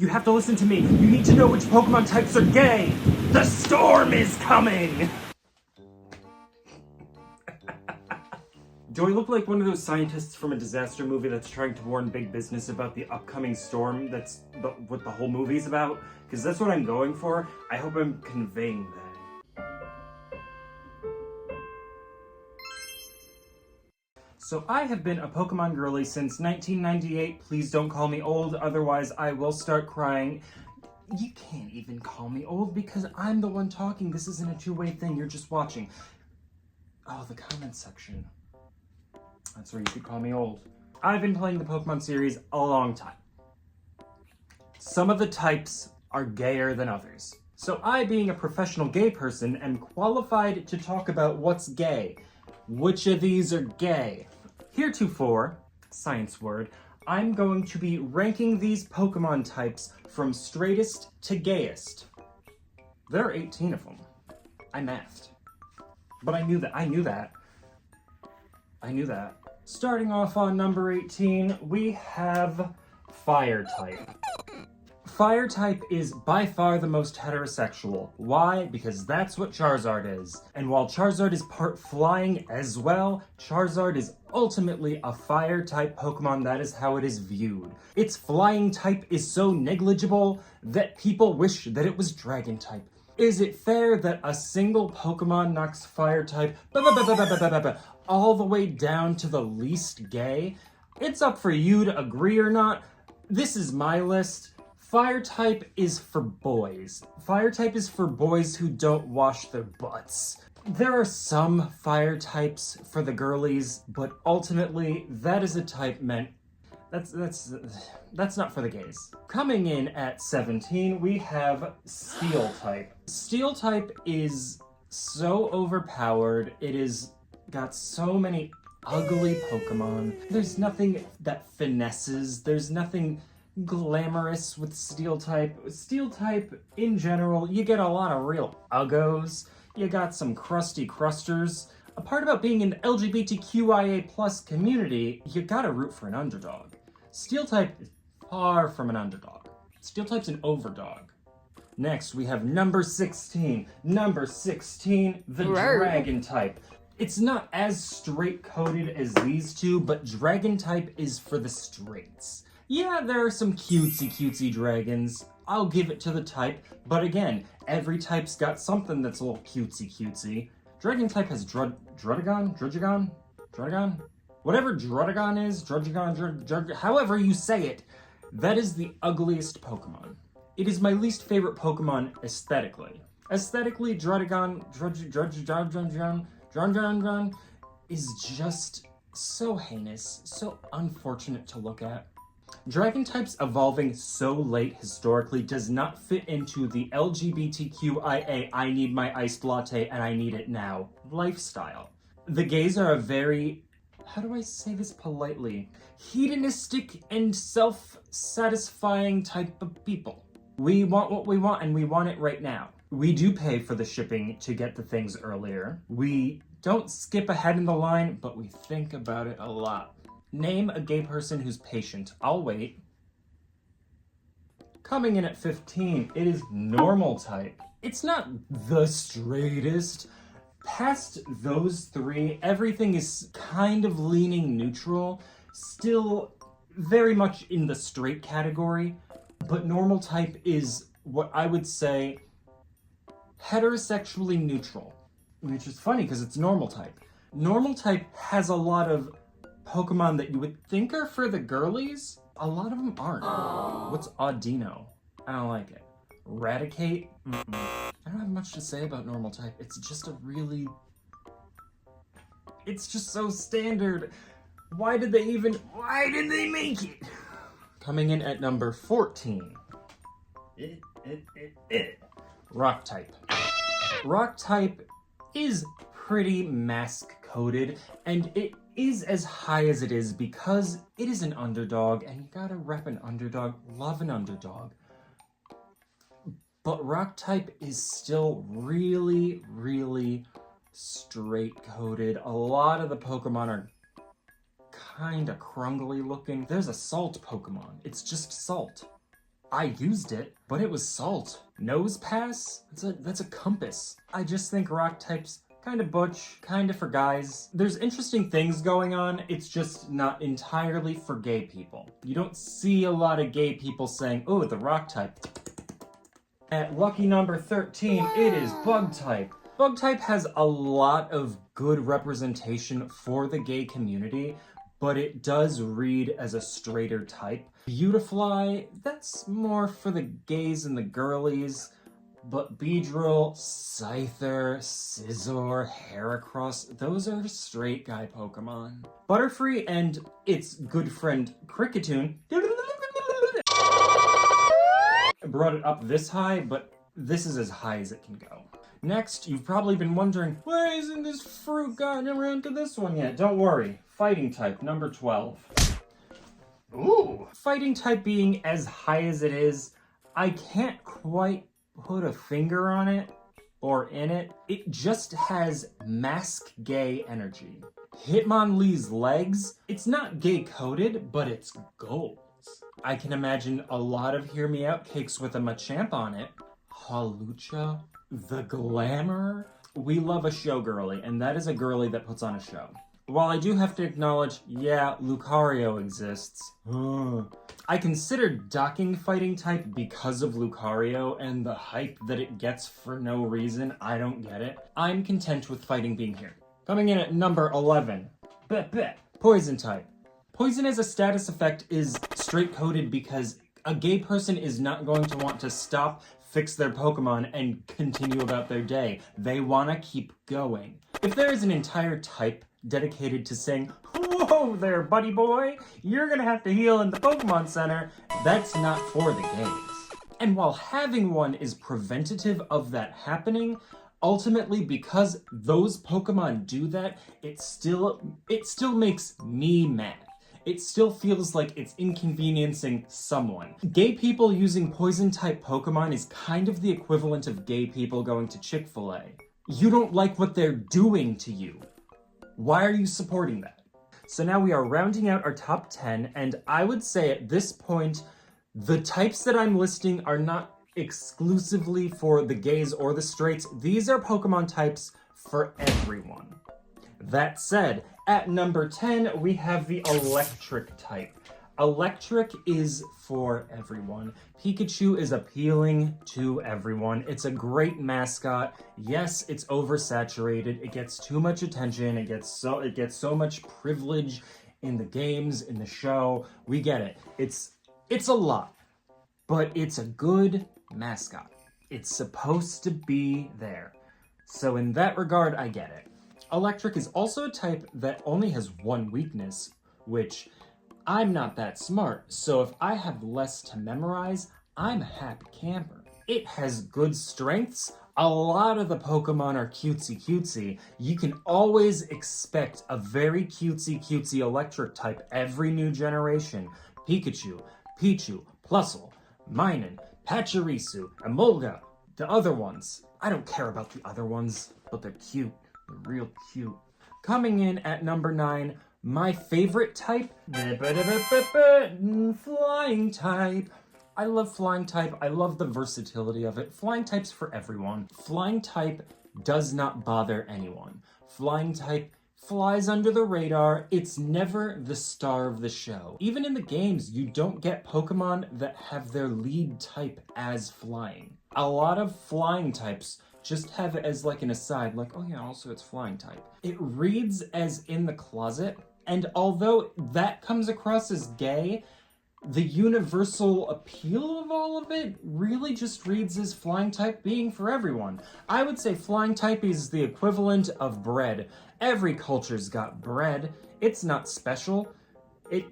You have to listen to me. You need to know which Pokemon types are gay. The storm is coming! Do I look like one of those scientists from a disaster movie that's trying to warn big business about the upcoming storm that's what the whole movie's about? Because that's what I'm going for. I hope I'm conveying that. So I have been a Pokemon girly since 1998. Please don't call me old, otherwise I will start crying. You can't even call me old because I'm the one talking. This isn't a two-way thing, you're just watching. Oh, the comments section. That's where you could call me old. I've been playing the Pokemon series a long time. Some of the types are gayer than others. So I, being a professional gay person, am qualified to talk about what's gay. Which of these are gay? Heretofore, science word, I'm going to be ranking these Pokemon types from straightest to gayest. There are 18 of them. I mathed. But I knew that. Starting off on number 18, we have Fire type. Fire type is by far the most heterosexual. Why? Because that's what Charizard is. And while Charizard is part flying as well, Charizard is ultimately a fire type Pokemon. That is how it is viewed. Its flying type is so negligible that people wish that it was Dragon type. Is it fair that a single Pokemon knocks fire type all the way down to the least gay? It's up for you to agree or not. This is my list. Fire type is for boys. Fire type is for boys who don't wash their butts. There are some fire types for the girlies, but ultimately that is a type meant that's not for the gays. Coming in at 17, we have Steel type. Steel type is so overpowered. It is got so many ugly Pokemon. There's nothing that finesses. There's nothing glamorous with Steel type. Steel type, in general, you get a lot of real uggos. You got some crusty crusters. A part about being in the LGBTQIA+ community, you gotta root for an underdog. Steel type is far from an underdog. Steel type's an overdog. Next, we have number 16. Number 16, the Dragon type. It's not as straight-coded as these two, but Dragon type is for the straights. Yeah, there are some cutesy dragons. I'll give it to the type, but again, every type's got something that's a little cutesy. Dragon type has Druddigon? Whatever Druddigon is, however you say it, that is the ugliest Pokemon. It is my least favorite Pokemon aesthetically. Aesthetically, Druddigon is just so heinous, so unfortunate to look at. Dragon types evolving so late historically does not fit into the LGBTQIA I need my iced latte and I need it now lifestyle. The gays are a very, how do I say this politely, hedonistic and self-satisfying type of people. We want what we want and we want it right now. We do pay for the shipping to get the things earlier. We don't skip ahead in the line, but we think about it a lot. Name a gay person who's patient. I'll wait. Coming in at 15, it is Normal type. It's not the straightest. Past those three, everything is kind of leaning neutral. Still very much in the straight category, but Normal type is what I would say heterosexually neutral, which is funny because it's Normal type. Normal type has a lot of Pokemon that you would think are for the girlies. A lot of them aren't. What's Audino? I don't like it. Raticate? I don't have much to say about Normal type. It's just it's just so standard. Why did they make it? Coming in at number 14. Rock type. Rock type is pretty mask-coded, and it is as high as it is because it is an underdog, and you gotta rep an underdog, love an underdog. But rock type is still really, really straight-coded. A lot of the Pokemon are kinda crungly looking. There's a salt Pokemon. It's just salt. I used it, but it was salt. Nose pass? That's a compass. I just think rock types kind of butch, kind of for guys. There's interesting things going on, it's just not entirely for gay people. You don't see a lot of gay people saying, oh, the rock type. At lucky number 13, it is bug type. Bug type has a lot of good representation for the gay community, but it does read as a straighter type. Beautifly, that's more for the gays and the girlies, but Beedrill, Scyther, Scizor, Heracross, those are straight guy Pokemon. Butterfree and its good friend Cricketune brought it up this high, but this is as high as it can go. Next, you've probably been wondering, why isn't this fruit gotten around to this one yet? Don't worry, fighting type, number 12. Ooh! Fighting type being as high as it is, I can't quite put a finger on it or in it. It just has mask gay energy. Hitmonlee's legs, it's not gay coded, but it's goals. I can imagine a lot of Hear Me Out cakes with a Machamp on it. Hawlucha, the glamour. We love a show girly, and that is a girly that puts on a show. While I do have to acknowledge, yeah, Lucario exists. I considered docking fighting type because of Lucario and the hype that it gets for no reason. I don't get it. I'm content with fighting being here. Coming in at number 11, poison type. Poison as a status effect is straight coded because a gay person is not going to want to stop, fix their Pokemon, and continue about their day. They want to keep going. If there is an entire type dedicated to saying, whoa there, buddy boy, you're gonna have to heal in the Pokemon Center, that's not for the gays. And while having one is preventative of that happening, ultimately, because those Pokemon do that, it still makes me mad. It still feels like it's inconveniencing someone. Gay people using poison-type Pokemon is kind of the equivalent of gay people going to Chick-fil-A. You don't like what they're doing to you. Why are you supporting that? So now we are rounding out our top 10, and I would say at this point, the types that I'm listing are not exclusively for the gays or the straights. These are Pokemon types for everyone. That said, at number 10, we have the electric type. Electric is for everyone. Pikachu is appealing to everyone. It's a great mascot. Yes, it's oversaturated. It gets too much attention. It gets so much privilege in the games, in the show. We get it. It's a lot, but it's a good mascot. It's supposed to be there. So in that regard, I get it. Electric is also a type that only has one weakness, which I'm not that smart, so if I have less to memorize, I'm a happy camper. It has good strengths. A lot of the Pokemon are cutesy. You can always expect a very cutesy electric type every new generation. Pikachu, Pichu, Plusle, Minun, Pachirisu, Emolga. The other ones, I don't care about the other ones, but they're cute. They're real cute. Coming in at number 9, my favorite type, flying type. I love flying type. I love the versatility of it. Flying type's for everyone. Flying type does not bother anyone. Flying type flies under the radar. It's never the star of the show. Even in the games, you don't get Pokemon that have their lead type as flying. A lot of flying types just have it as like an aside, like, oh yeah, also it's flying type. It reads as in the closet, and although that comes across as gay, the universal appeal of all of it really just reads as flying type being for everyone. I would say flying type is the equivalent of bread. Every culture's got bread. It's not special.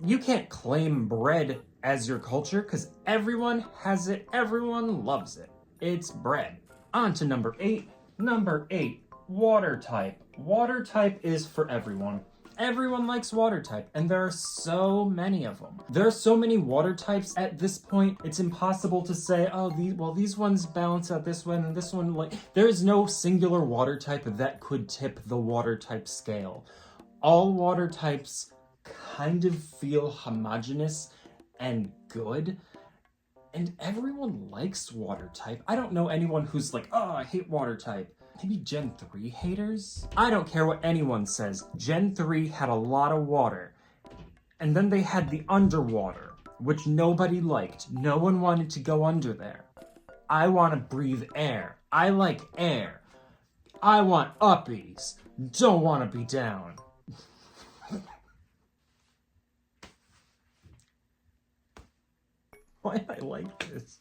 You can't claim bread as your culture because everyone has it, everyone loves it. It's bread. On to number 8. Number 8, water type. Water type is for everyone. Everyone likes water type, and there are so many of them. There are so many water types at this point, it's impossible to say, oh, these ones balance out this one, and this one, like, there is no singular water type that could tip the water type scale. All water types kind of feel homogeneous and good. And everyone likes water type. I don't know anyone who's like, oh, I hate water type. Maybe Gen 3 haters? I don't care what anyone says. Gen 3 had a lot of water. And then they had the underwater, which nobody liked. No one wanted to go under there. I want to breathe air. I like air. I want uppies. Don't want to be down. Why am I like this?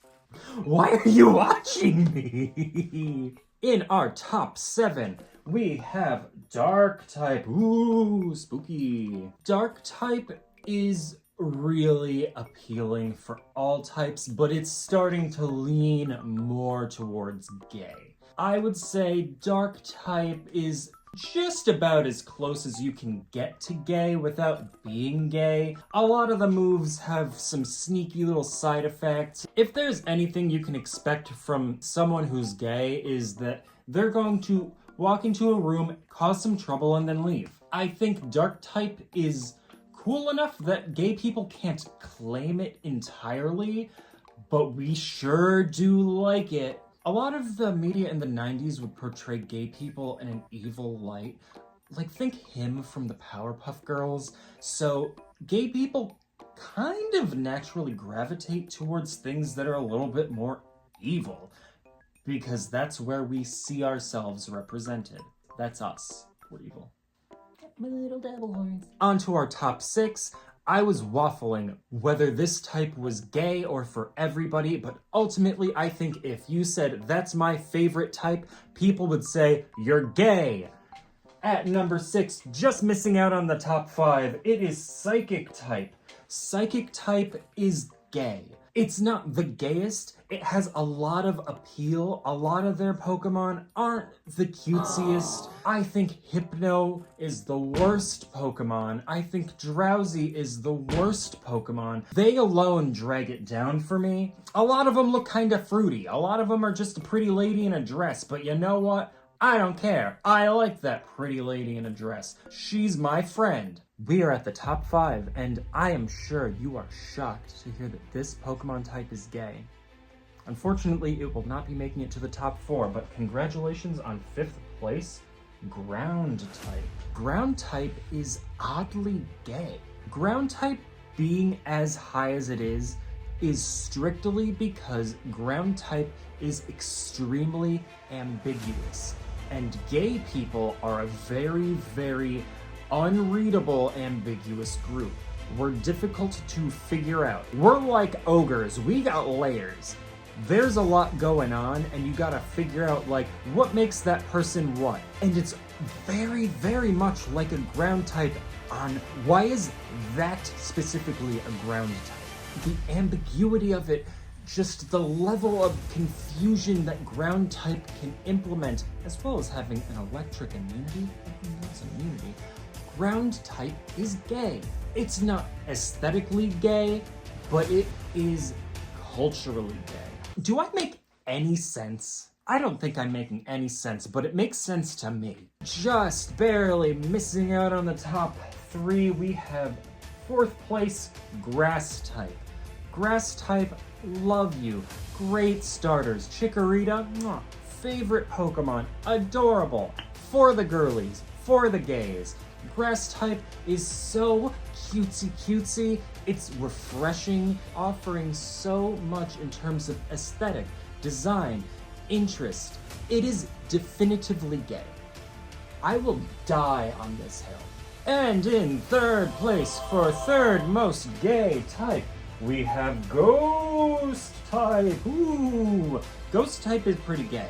Why are you watching me? In our top 7, we have Dark type. Ooh, spooky. Dark type is really appealing for all types, but it's starting to lean more towards gay. I would say Dark type is just about as close as you can get to gay without being gay. A lot of the moves have some sneaky little side effects. If there's anything you can expect from someone who's gay is that they're going to walk into a room, cause some trouble, and then leave. I think Dark type is cool enough that gay people can't claim it entirely, but we sure do like it. A lot of the media in the 90s would portray gay people in an evil light. Like, think him from the Powerpuff Girls. So, gay people kind of naturally gravitate towards things that are a little bit more evil. Because that's where we see ourselves represented. That's us. We're evil. My little devil horns. On to our top 6. I was waffling whether this type was gay or for everybody, but ultimately I think if you said that's my favorite type, people would say you're gay. At number 6, just missing out on the top 5, it is Psychic type. Psychic type is gay. It's not the gayest. It has a lot of appeal. A lot of their Pokemon aren't the cutesiest. I think Hypno is the worst Pokemon. I think Drowsy is the worst Pokemon. They alone drag it down for me. A lot of them look kind of fruity. A lot of them are just a pretty lady in a dress. But you know what? I don't care. I like that pretty lady in a dress. She's my friend. We are at the top 5, and I am sure you are shocked to hear that this Pokemon type is gay. Unfortunately, it will not be making it to the top 4, but congratulations on 5th place, Ground type. Ground type is oddly gay. Ground type being as high as it is strictly because ground type is extremely ambiguous. And gay people are a very, very unreadable, ambiguous group. We're difficult to figure out. We're like ogres. We got layers. There's a lot going on, and you gotta figure out, like, what makes that person what. And it's very, very much like a ground type on why is that specifically a ground type. The ambiguity of it, just the level of confusion that ground type can implement, as well as having an electric immunity. That's immunity. Ground type is gay. It's not aesthetically gay, but it is culturally gay. Do I make any sense? I don't think I'm making any sense, but it makes sense to me. Just barely missing out on the top 3, we have 4th place, Grass type. Grass type, love you. Great starters. Chikorita, mwah, favorite Pokemon, adorable. For the girlies, for the gays. Grass type is so cutesy. It's refreshing, offering so much in terms of aesthetic, design, interest. It is definitively gay. I will die on this hill. And in 3rd place, for 3rd most gay type, we have Ghost type. Ooh, Ghost type is pretty gay.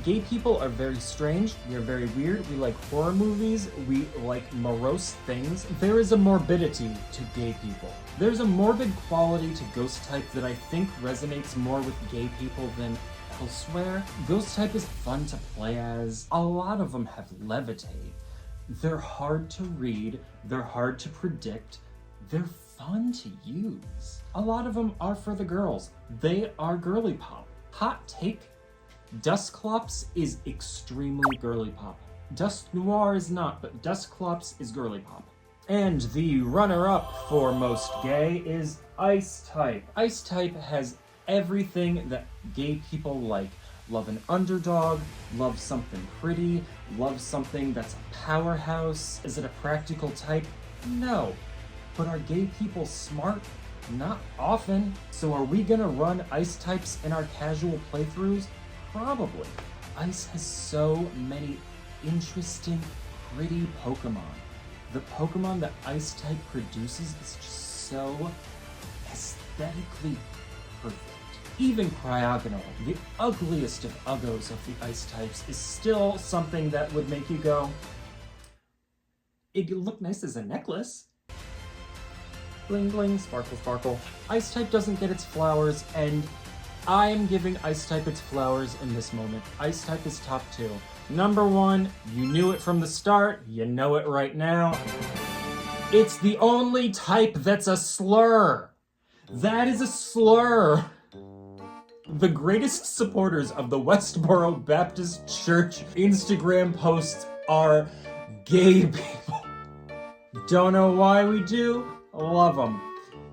Gay people are very strange, we are very weird, we like horror movies, we like morose things. There is a morbidity to gay people. There's a morbid quality to Ghost type that I think resonates more with gay people than elsewhere. Ghost type is fun to play as. A lot of them have levitate. They're hard to read, they're hard to predict, they're fun to use. A lot of them are for the girls. They are girly pop. Hot take, Dusclops is extremely girly pop. Dusk Noir is not, but Dusclops is girly pop. And the runner-up for most gay is Ice type. Ice type has everything that gay people like. Love an underdog, love something pretty, love something that's a powerhouse. Is it a practical type? No. But are gay people smart? Not often. So are we gonna run ice types in our casual playthroughs? Probably. Ice has so many interesting, pretty Pokemon. The Pokemon that Ice type produces is just so aesthetically perfect. Even Cryogonal, the ugliest of Uggos of the Ice types, is still something that would make you go, it'd look nice as a necklace. Bling bling, sparkle sparkle. Ice type doesn't get its flowers, and I'm giving Ice type its flowers in this moment. Ice type is top 2. Number 1, you knew it from the start, you know it right now. It's the only type that's a slur. That is a slur. The greatest supporters of the Westboro Baptist Church Instagram posts are gay people. Don't know why we do? Love them.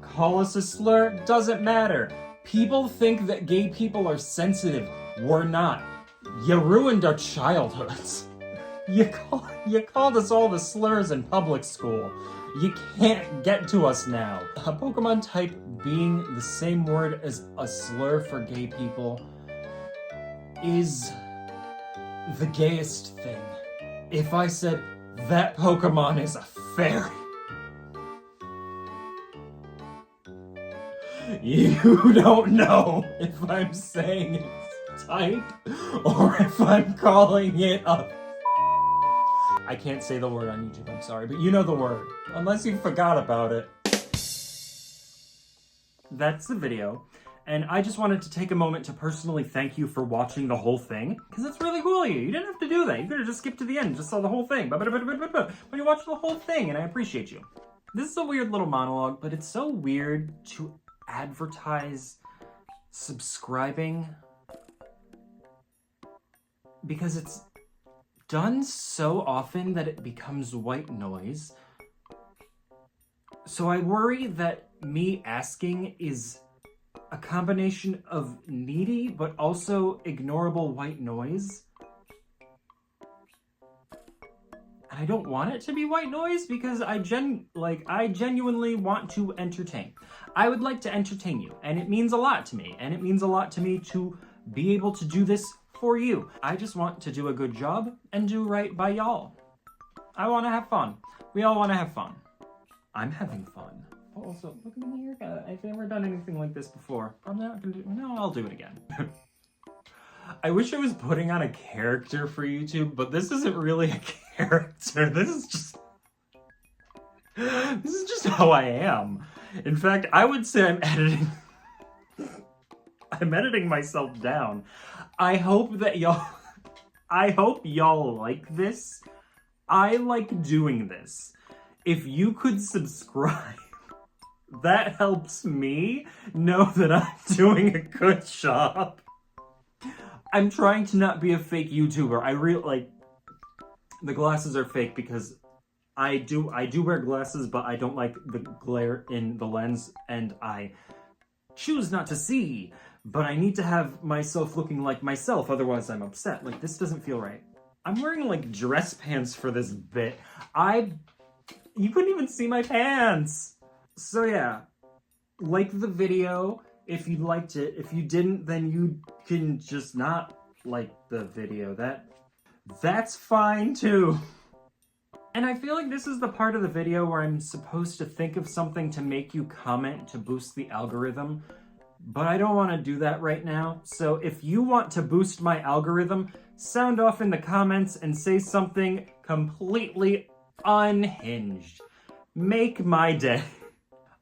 Call us a slur? Doesn't matter. People think that gay people are sensitive. We're not. You ruined our childhoods. You called us all the slurs in public school. You can't get to us now. A Pokemon type being the same word as a slur for gay people is the gayest thing. If I said, that Pokemon is a fairy, you don't know if I'm saying it's type or if I'm calling it a... I can't say the word on YouTube, I'm sorry, but you know the word. Unless you forgot about it. That's the video. And I just wanted to take a moment to personally thank you for watching the whole thing, because it's really cool of you. You didn't have to do that. You could have just skipped to the end and just saw the whole thing. But you watched the whole thing, and I appreciate you. This is a weird little monologue, but it's so weird to advertise subscribing because it's done so often that it becomes white noise. So I worry that me asking is a combination of needy but also ignorable white noise. And I don't want it to be white noise because I genuinely want to entertain. I would like to entertain you, and it means a lot to me. And it means a lot to me to be able to do this for you. I just want to do a good job and do right by y'all. I want to have fun. We all want to have fun. I'm having fun. Also, look at my haircut. I've never done anything like this before. I'm not gonna do, no, I'll do it again. I wish I was putting on a character for YouTube, but this isn't really a character. This is just how I am. In fact, I would say I'm editing myself down. I hope y'all like this. I like doing this. If you could subscribe, that helps me know that I'm doing a good job. I'm trying to not be a fake YouTuber. I really the glasses are fake because I do wear glasses, but I don't like the glare in the lens, and I choose not to see. But I need to have myself looking like myself, otherwise I'm upset. Like, this doesn't feel right. I'm wearing like dress pants for this bit. You couldn't even see my pants. So yeah, like the video if you liked it. If you didn't, then you can just not like the video. That's fine too. And I feel like this is the part of the video where I'm supposed to think of something to make you comment to boost the algorithm, but I don't want to do that right now. So if you want to boost my algorithm, sound off in the comments and say something completely unhinged. Make my day.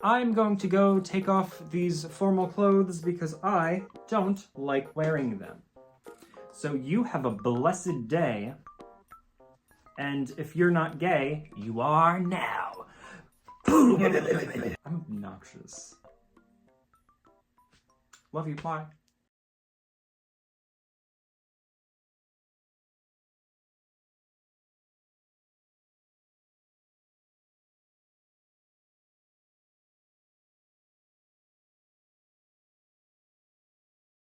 I'm going to go take off these formal clothes because I don't like wearing them. So you have a blessed day. And if you're not gay, you are now. I'm obnoxious. Love you, bye.